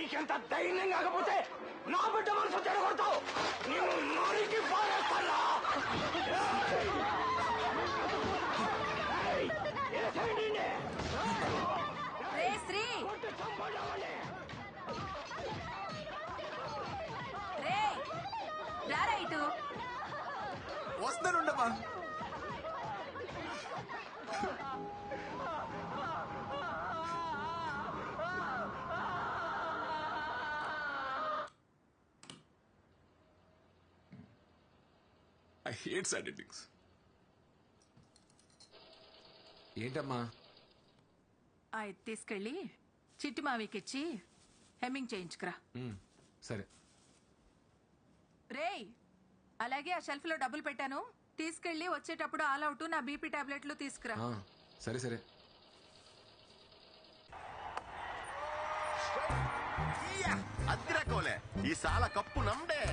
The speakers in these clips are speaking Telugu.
నీకెంత ధైర్యం కాకపోతే నా బిడ్డ మనసు చెడగొడతావు. నేను నరికి పారేస్తానా? శ్రీ రైటు వస్తానుండమ్మా. I hate sad endings. ఏంటమ్మా? తీసుకెళ్ళి చిట్టి మావికిచ్చి హెమ్మింగ్ చేయించుకురా. సరే. రేయ్, అలాగే ఆ షెల్ఫ్ లో డబ్బులు పెట్టాను, తీసుకెళ్ళి వచ్చేటప్పుడు ఆల్ అవుట్ నా బీపీ టాబ్లెట్లు తీసుకురా. సరే సరే. అద్దిరకోలే ఈ సాల కప్పు నమ్డే.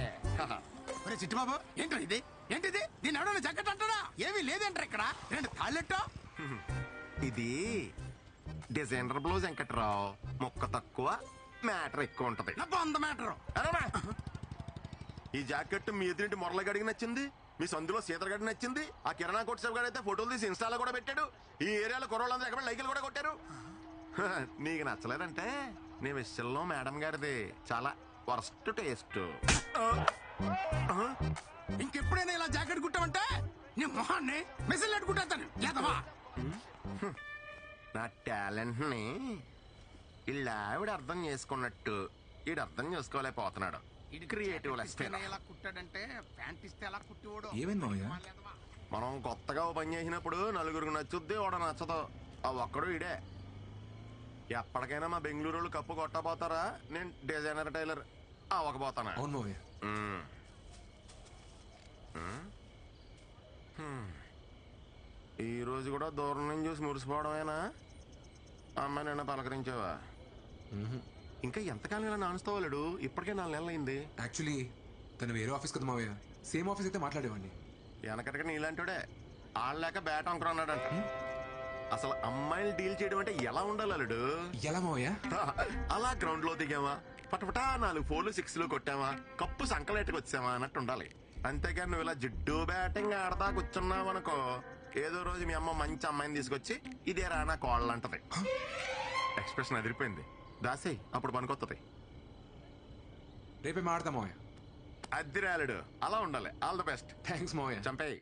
చిట్టుబాబు ఏంటో ఇది? ఏంటిది? దీని ఎవడో జగ్గట్ అంటారా? ఏమీ లేదంటారు ఇక్కడ. రెండు తాళ్ళెట్టో. ఇది డిజైనర్ బ్లౌజ్ వెంకట్రావు. మొక్క తక్కువ, మ్యాటర్ ఎక్కువ ఉంటది. వంద మ్యాటర్. ఈ జాకెట్ మీ ఎదురింటి మురళగడికి నచ్చింది, మీ సందులో సీతరగడికి నచ్చింది, ఆ కిరాణా కోట్ సాబ్ గారు అయితే ఫోటోలు తీసి ఇన్స్టాలో కూడా పెట్టాడు. ఈ ఏరియాలో కుర్రోళ్ళందరూ ఎక్కడ లైకులు కూడా కొట్టారు. నీకు నచ్చలేదంటే నీ విషయంలో మేడం గారిది చాలా వర్స్ట్ టేస్ట్. ఇంకెప్పుడైనా ఇలా జాకెట్ కుట్టామంటే నీ మొహాన్ని మెసేజ్ పెట్టుకుంటాను. లేదవా నా టాలెంట్ ని ఇలా ఆవిడ అర్థం చేసుకున్నట్టు ఈడు అర్థం చేసుకోలేకపోతున్నాడు. క్రియేటివ్ ఎలా కుట్టాడంటే ప్యాంట్ ఇస్తే ఎలా కుట్టివాడు. మనం కొత్తగా పని చేసినప్పుడు నలుగురికి నచ్చుద్ది, వాడు నచ్చదు. ఆ ఒక్కడు ఇడే. ఎప్పటికైనా మా బెంగళూరు వాళ్ళు కప్పు కొట్టబోతారా? నేను డిజైనర్ టైలర్ అవ్వకపోతానా? ఈ రోజు కూడా దూరం నుంచి చూసి మురిసిపోవడమేనా? అమ్మాయి నిన్న పలకరించావా? ఇంకా ఎంతకాలం ఇలా నానుస్తావాడు? ఇప్పటికే 4 నెలలు అయింది. యాక్చువల్లీ తను వేరే ఆఫీస్ కదా మావయ్య. సేమ్ ఆఫీస్ అయితే మాట్లాడేవాడిని. వెనకటిగా నీలాంటివాడే ఆడలేక బ్యాట్ అంకుర అన్నాడంట. అసలు అమ్మాయిలు డీల్ చేయడం అంటే ఎలా ఉండాలి అల్లుడు? ఎలా మావయ్య? అలా గ్రౌండ్ లో దిగామా, పటపటా 4 4లు 6లు కొట్టామా, కప్పు సంకలేట్టుకు వచ్చామా అన్నట్టు ఉండాలి. అంతేగాని నువ్వు ఇలా జిడ్డు బ్యాటింగ్ ఆడతా కూర్చున్నావు అనుకో, ఏదో రోజు మీ అమ్మ మంచి అమ్మాయిని తీసుకొచ్చి ఇదే రానా కోళ్ళు అంటది. ఎక్స్ప్రెషన్ అదిరిపోయింది. దాసేయ్, అప్పుడు పనికొత్తది. రేపే మాడతా మావయ్య. అద్దిరాలుడు అలా ఉండాలి. All the best. థ్యాంక్స్ మావయ్య. చంపేయ్.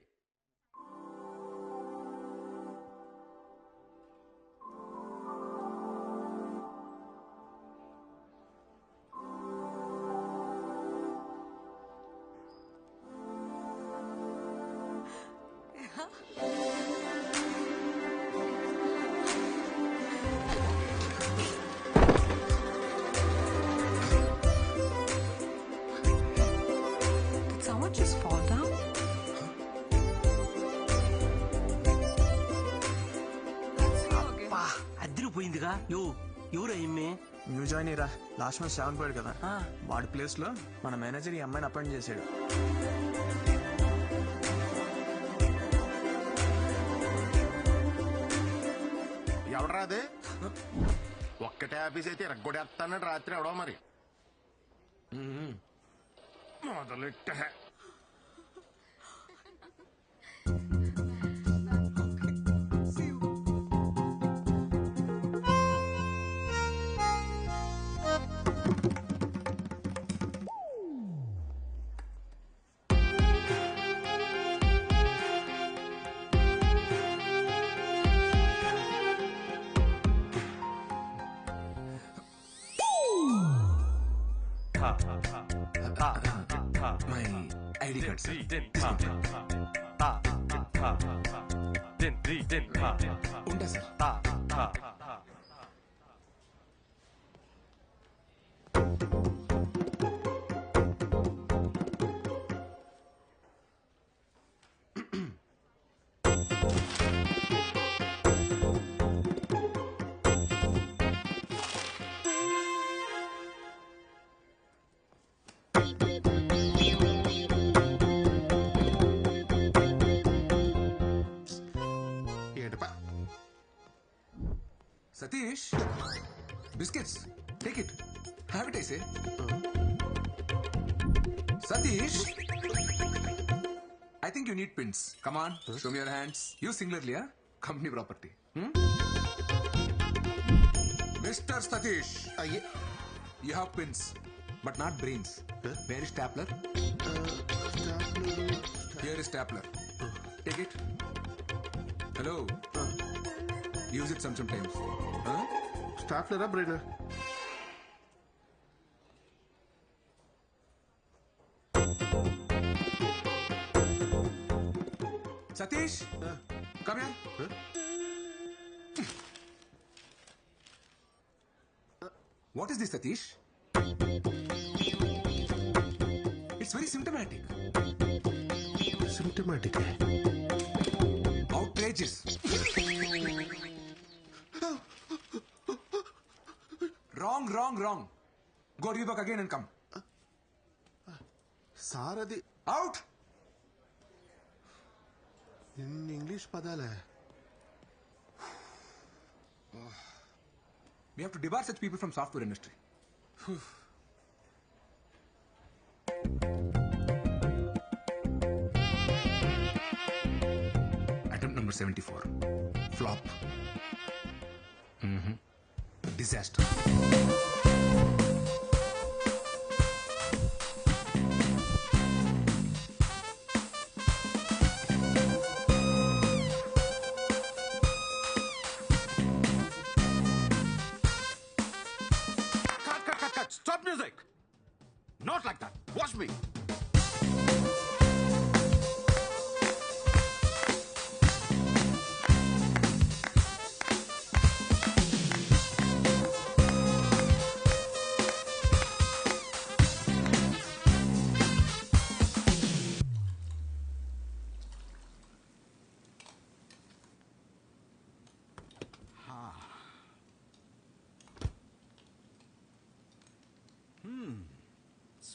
పోయిందిగా. ఎవరు న్యూ జాయిన్ రా. లాస్ట్ మంత్ 7 పోయాడు కదా, వాడి ప్లేస్ లో మన మేనేజర్ ఈ అమ్మాయిని అపాయింట్ చేశాడు. ఎవడరా అదే? ఒక్కటే ఆఫీస్ అయితే రగ్గొడేస్తానని రాత్రి ఎవడో మరి మొదలెట్ట. మై ఐడి కార్డ్ ఉంటా sir. Satish, biscuits take it. Have it, I say. Satish, I think you need pins. Come on, show me your hands. Use singularly, huh? Company property. Mr. Satish, you have pins, but not brains. Where is stapler? Here is stapler. Take it. Hello. Use it sometimes. Huh? స్టాప్లరా brain? Satish, come here. What is this, Satish? It's very symptomatic. Symptomatic. Outrageous. Wrong. Go to your book again and come. Sir అది Out. ఇన్ని English పదాలే. We have to debar such people from software industry. Attempt number 74. Flop. Disaster. Cut. Stop music. Not like that. Watch me.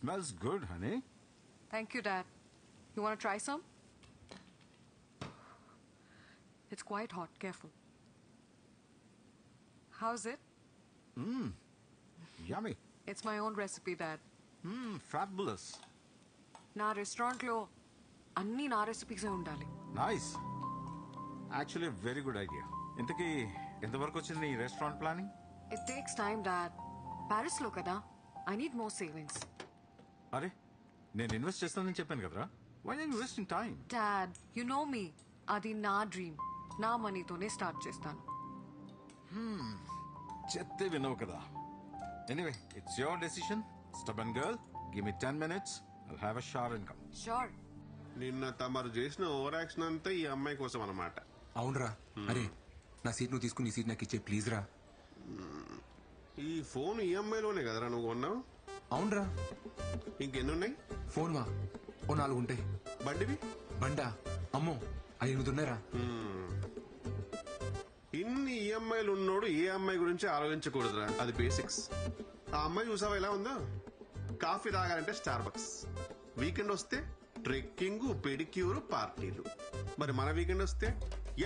Smells good, honey. Thank you, Dad. You want to try some? It's quite hot. Careful. How's it? Yummy. It's my own recipe, Dad. Fabulous. నా రెస్టారెంట్లో అన్ని నా రెసిపీసే ఉండాలి. Nice. Actually, a very good idea. ఇంతకీ ఎంతవరకు వచ్చింది నీ restaurant planning? It takes time, Dad. ప్యారిస్లో కదా. I need more savings. అరే నేను ఇన్వెస్ట్ చేస్తానని చెప్పాను కదరా. Why are you wasting time? Dad, you know me. అది నా డ్రీమ్. నా మనీతోనే స్టార్ట్ చేస్తాను. చెప్తే వినవు కదా. Anyway, it's your decision. Stubborn girl, give me 10 minutes. I'll have a shower and come. Sure. నిన్న తమరు చేసిన ఓవర్ యాక్షన్ అంతా ఈ అమ్మాయి కోసం అన్నమాట. అవునరా. అరే నా సీట్ నువ్వు తీసుకుని ఈ సీట్ నాకు ఇచ్చే ప్లీజ్ రా. ఈ ఫోన్ ఈఎంఐలోనే కదరా నువ్వు కొన్నావు? అవునరా. ఇంకెన్ని ఉన్నాయి? ఫోన్ వా ఓ 4 ఉంటాయి. బండివి? బండా అమ్మో 5 ఉన్నాయిరా. ఇన్ని ఈఎంఐలు ఉన్నోడు ఏ అమ్మాయి గురించి ఆలోచించకూడదురా. అది బేసిక్స్. ఆ అమ్మాయి చూసావా ఎలా ఉందో? కాఫీ తాగాలంటే స్టార్ బక్స్, వీకెండ్ వస్తే ట్రెక్కింగ్, పెడిక్యూర్, పార్టీలు. మరి మన వీకెండ్ వస్తే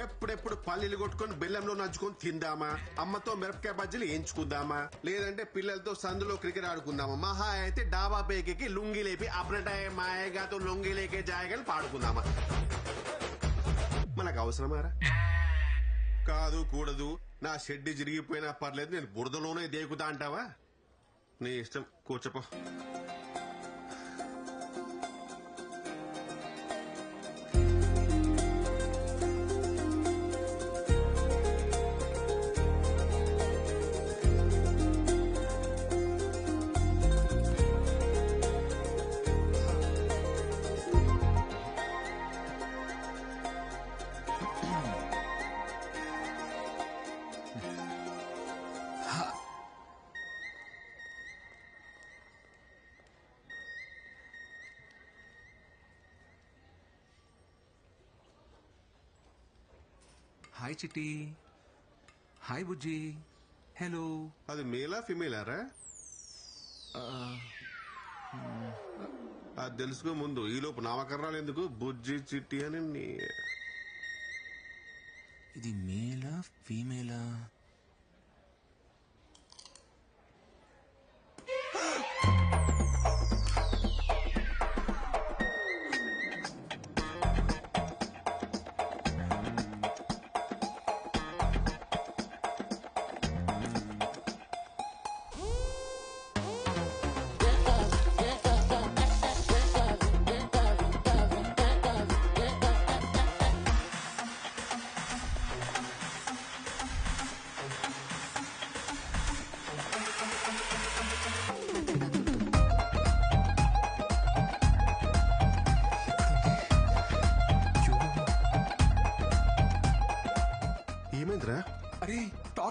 ఎప్పుడెప్పుడు పల్లీలు కొట్టుకొని బెల్లంలో నంచుకొని తిందామా, అమ్మతో మిరపకాయ బజ్జీలు వేయించుకుందామా, లేదంటే పిల్లలతో సందులో క్రికెట్ ఆడుకుందామా, మహా అయితే డాబా పేకి లుంగి లేపి అప్రటాయ మాయగాతో లొంగి లేకే జాయగాని పాడుకుందామా. మనకు అవసరమారా? కాదు కూడదు, నా షెడ్ జరిగిపోయినా పర్లేదు, నేను బురదలోనే దేకుతా అంటావా? నీ ఇష్టం, కూర్చోపో. హాయ్ చిట్టి. హాయ్ బుజ్జి. హలో. అది మేలా ఫిమేలారా? అది తెలుసుకో ముందు. ఈలోపు నామకరణాలు ఎందుకు? బుజ్జి చిట్టి అని ఇది మేలా ఫీమేలా?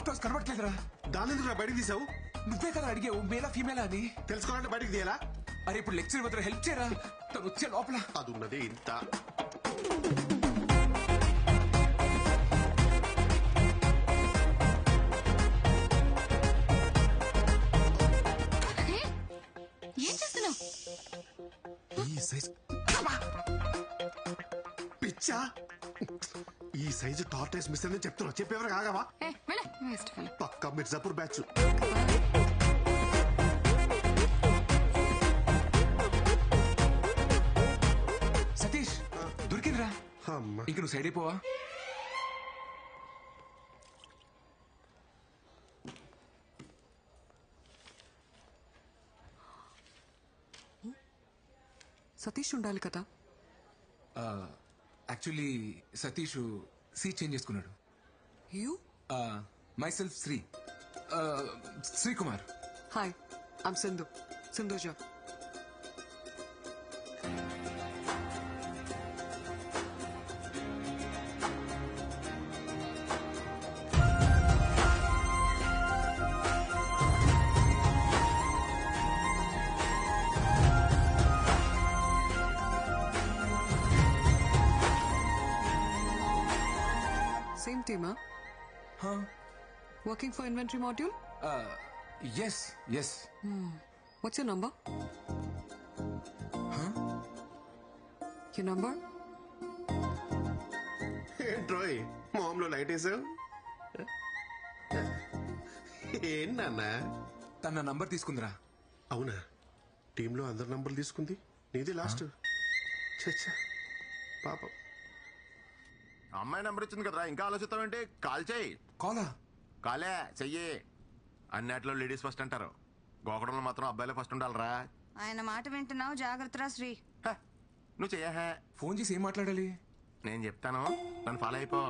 డాక్టర్స్ కనబడట్లేదురా. దాని ఎందుకు బయటికి తీసావు? నువ్వే కదా అడిగావు మేలా ఫీమేలా అని. తెలుసుకోవాలంటే బయటికి తీయాలా? అరే ఇప్పుడు లెక్చర్ వద్ద హెల్ప్ చేయరా, తను వచ్చే లోపల. అది ఉన్నదే ఇంత. ఏం చేస్తున్నావు? ఈ సైజ్ పిచ్చా, ఈ సైజు టార్టైస్ మిస్ అని చెప్తున్నా. చెప్పేవారు కాగవా? పక్కా మిర్జాపూర్ బ్యాచ్. సతీష్ దొరికిందిరా. అమ్మా, ఇంక నువ్వు సైడ్ అయిపోవా? సతీష్ ఉండాలి కదా. యాక్చువల్లీ సతీష్ సీట్ చేంజ్ చేసుకున్నాడు. You? Myself Sri, Srikumar. Hi, I'm Sindhu, Sindhuja. Same team, huh? Huh? Working for inventory module? Yes, yes. What's your number? Huh? Your number? ఏంట్రోయ్ మామ్లో లైట్ వేసావు? ఏంటన్నా? తన నంబర్ తీసుకుందిరా. అవునా? టీంలో అందరి నంబర్లు తీసుకుంది, నీది లాస్ట్. చచ్చా పాపం. అమ్మాయి నెంబర్ ఇచ్చింది కదరా, ఇంకా ఆలోచిస్తావేంటి? కాల్ చేయి. కాలా? కాలే చెయ్యి. అన్నిట్లో లేడీస్ ఫస్ట్ అంటారు, గోకడంలో మాత్రం అబ్బాయిలే ఫస్ట్ ఉండాలరా. ఆయన మాట వింటున్నావు, జాగ్రత్తరా శ్రీ. హ, నువ్వు చెయ్యా. ఫోన్ చేసి ఏం మాట్లాడాలి? నేను చెప్తాను, నన్ను ఫాలో అయిపో.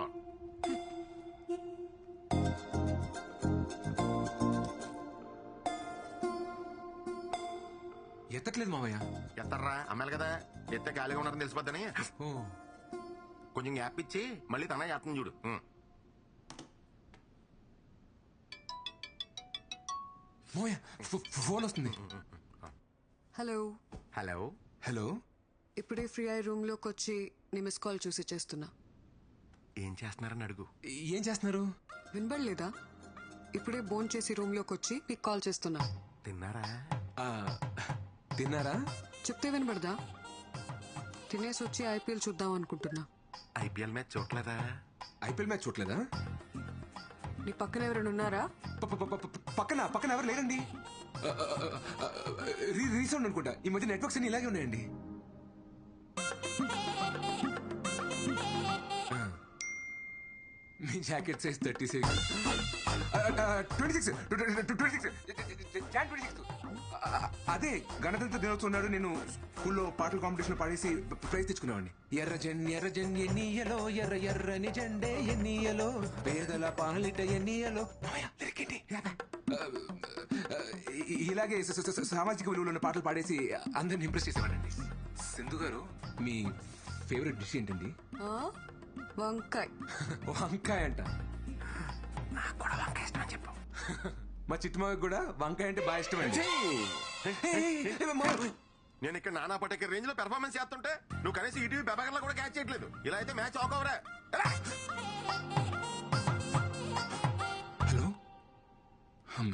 ఎత్తట్లేదు మావయ్య. ఎత్తర్రా, అమ్మాయిలు కదా, ఎత్తే ఖాళీగా ఉన్నారని తెలిసిపోద్దని ఓ, కొంచెం గ్యాప్ ఇచ్చి మళ్ళీ తన ఎత్తం చూడు. మావయ్య ఫోన్ వస్తుంది. హలో. హలో. హలో. ఇప్పుడే ఫ్రీ అయ్యే రూమ్ లోకి వచ్చి నీ మిస్ కాల్ చూసి చేస్తున్నా. ఏం చేస్తున్నారని అడుగు. ఏం చేస్తున్నారు? వినబడలేదా? ఇప్పుడే బోన్ చేసి రూమ్ లోకి వచ్చి నీకు కాల్ చేస్తున్నా. తిన్నారా? తిన్నారా? చెప్తే వినబడదా? తినేసి వచ్చి ఐపీఎల్ చూద్దాం అనుకుంటున్నా. ఐపీఎల్ మ్యాచ్ చూడలేదా? ఐపీఎల్ మ్యాచ్ చూడలేదా? నీ పక్కన ఎవరైనా ఉన్నారా? పక్కన ఎవరు లేరండి. రీసౌండ్ అనుకుంటా. ఈ మధ్య నెట్వర్క్స్ అన్ని ఇలాగే ఉన్నాయండి. మీ జాకెట్ సైజ్ 36. 26. అదే గణతంత్ర దినోత్సవం నాడు నేను స్కూల్లో పాటల కాంపిటీషన్ పాడేసి ప్రైజ్ తెచ్చుకున్నామండి. ఎర్ర ఎన్నియలో ఎర్ర ఎర్రని జెండే ఎన్నియలో పేదల పాలిట ఎన్నియలో. ఇలాగే సామాజిక విలువలు ఉన్న పాటలు పాడేసి అందరిని ఇంప్రెస్ చేసేవాడండి. సింధు గారు, మీ ఫేవరెట్ డిష్ ఏంటండి? వంకాయ. వంకాయ అంట. నాకు కూడా వంకాయ ఇష్టం అని చెప్పు. మా చిట్టుమావికి కూడా వంకాయ అంటే బాగా ఇష్టం అండి. నేను ఇక్కడ నానా పటేకర్ రేంజ్ లో పెర్ఫార్మెన్స్ చేస్తుంటే నువ్వు కనీసం ఈటీవీ పెబాకర్లో కూడా క్యాచ్ చేయట్లేదు. ఇలా అయితే మ్యాచ్ ఆఫ్ అవరా.